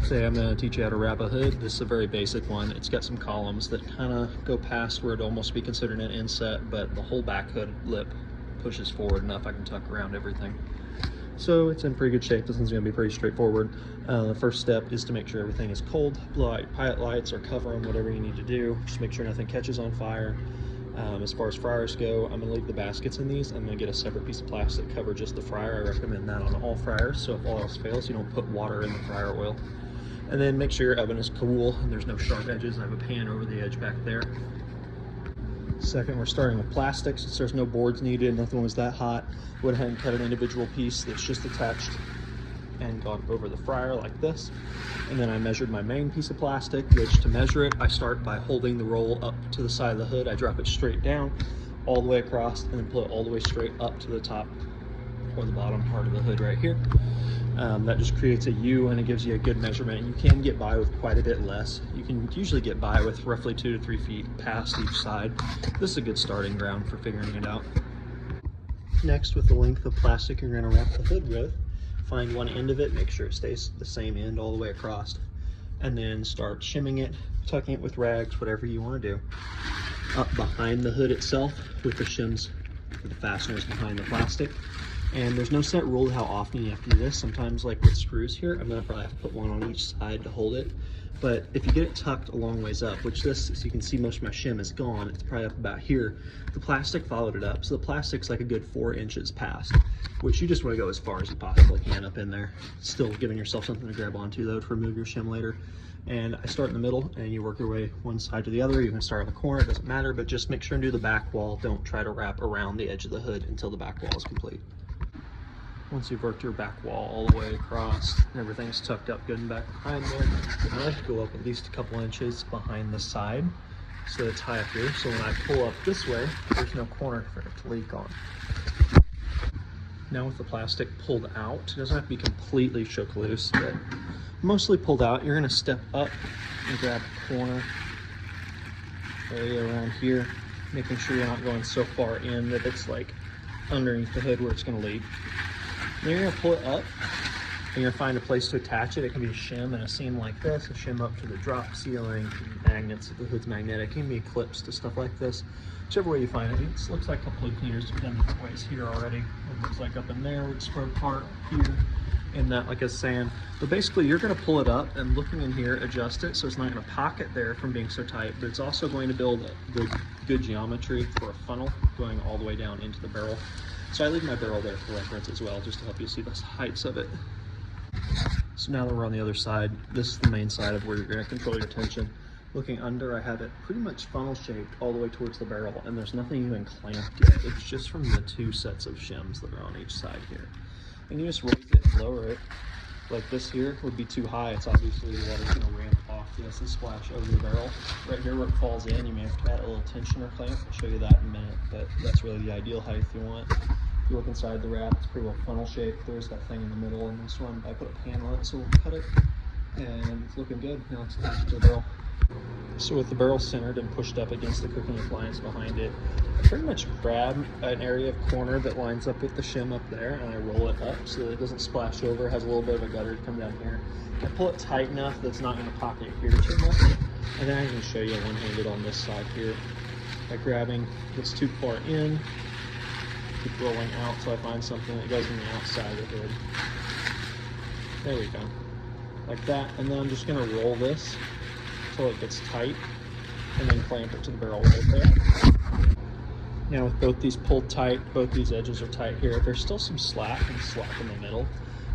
Today I'm going to teach you how to wrap a hood. This is a very basic one. It's got some columns that kind of go past where it'd almost be considered an inset, but the whole back hood lip pushes forward enough I can tuck around everything. So it's in pretty good shape. This one's going to be pretty straightforward. The first step is to make sure everything is cold. Blow out your pilot lights or cover them, whatever you need to do. Just make sure nothing catches on fire. As far as fryers go, I'm going to leave the baskets in these. I'm going to get a separate piece of plastic, cover just the fryer. I recommend that on all fryers, so if all else fails, you don't put water in the fryer oil. And then make sure your oven is cool and there's no sharp edges. I have a pan over the edge back there. Second, we're starting with plastic. Since there's no boards needed, nothing was that hot, went ahead and cut an individual piece that's just attached and gone over the fryer like this. And then I measured my main piece of plastic, which to measure it, I start by holding the roll up to the side of the hood. I drop it straight down, all the way across, and then pull it all the way straight up to the top or the bottom part of the hood right here. That just creates a U and it gives you a good measurement. You can get by with quite a bit less. You can usually get by with roughly 2 to 3 feet past each side. This is a good starting ground for figuring it out. Next, with the length of plastic you're going to wrap the hood with, find one end of it, make sure it stays the same end all the way across, and then start shimming it, tucking it with rags, whatever you want to do. Up behind the hood itself with the shims for the fasteners behind the plastic. And there's no set rule how often you have to do this. Sometimes, like with screws here, I'm gonna probably have to put one on each side to hold it. But if you get it tucked a long ways up, which this, as you can see, most of my shim is gone, it's probably up about here, the plastic followed it up. So the plastic's like a good 4 inches past, which you just wanna go as far as you possibly can up in there. Still giving yourself something to grab onto though to remove your shim later. And I start in the middle and you work your way one side to the other. You can start on the corner, it doesn't matter, but just make sure and do the back wall. Don't try to wrap around the edge of the hood until the back wall is complete. Once you've worked your back wall all the way across and everything's tucked up good and back behind there, I like to go up at least a couple inches behind the side so that it's high up here. So when I pull up this way, there's no corner for it to leak on. Now with the plastic pulled out, it doesn't have to be completely shook loose, but mostly pulled out, you're going to step up and grab a corner area around here, making sure you're not going so far in that it's like underneath the hood where it's going to leak. Then you're going to pull it up and you're going to find a place to attach it. It can be a shim and a seam like this, a shim up to the drop ceiling, magnets if the hood's magnetic, it can be clips to stuff like this. Whichever way you find it. It looks like a couple of cleaners have done different ways here already. It looks like up in there with spread apart here and that, like I was saying. But basically you're going to pull it up and looking in here, adjust it so it's not going to pocket there from being so tight, but it's also going to build the good geometry for a funnel going all the way down into the barrel. So I leave my barrel there for reference as well, just to help you see the heights of it. So now that we're on the other side, this is the main side of where you're going to control your tension. Looking under, I have it pretty much funnel shaped all the way towards the barrel, and there's nothing even clamped yet. It's just from the 2 sets of shims that are on each side here. And you just raise it and lower it. Like this here would be too high. It's obviously the water's going to ramp off this and splash over the barrel. Right here where it falls in, you may have to add a little tensioner clamp. I'll show you that in a minute, but that's really the ideal height you want. If you look inside the wrap, it's pretty well funnel shaped. There's that thing in the middle, and this one I put a pan on it, so we'll cut it. And it's looking good. Now let's attach it to the barrel. So with the barrel centered and pushed up against the cooking appliance behind it, I pretty much grab an area of corner that lines up with the shim up there and I roll it up so that it doesn't splash over, has a little bit of a gutter to come down here. I pull it tight enough that it's not going to pocket here too much. And then I can show you one-handed on this side here by grabbing this too far in, keep rolling out till I find something that goes on the outside of the hood. There we go. Like that. And then I'm just going to roll this until it gets tight and then clamp it to the barrel right there. Now with both these pulled tight, both these edges are tight here, there's still some slack in the middle.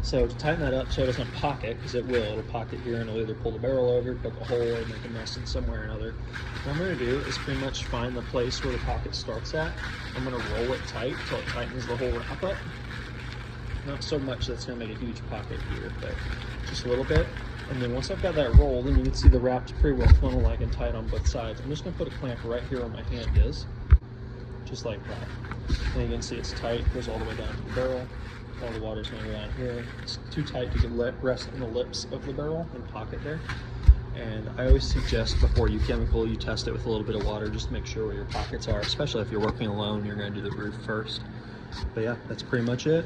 So to tighten that up so it doesn't pocket, because it will, it'll pocket here and it'll either pull the barrel over, poke a hole, or make a mess in somewhere or another. What I'm going to do is pretty much find the place where the pocket starts at. I'm going to roll it tight until it tightens the whole wrap up. Not so much that's going to make a huge pocket here, but just a little bit. And then once I've got that rolled, then you can see the wrap's pretty well funnel-like and tight on both sides. I'm just going to put a clamp right here where my hand is, just like that. And you can see it's tight, goes all the way down to the barrel. All the water's going to go down here. It's too tight to get rest in the lips of the barrel and pocket there. And I always suggest before you chemical, you test it with a little bit of water just to make sure where your pockets are, especially if you're working alone, you're going to do the roof first. But yeah, that's pretty much it.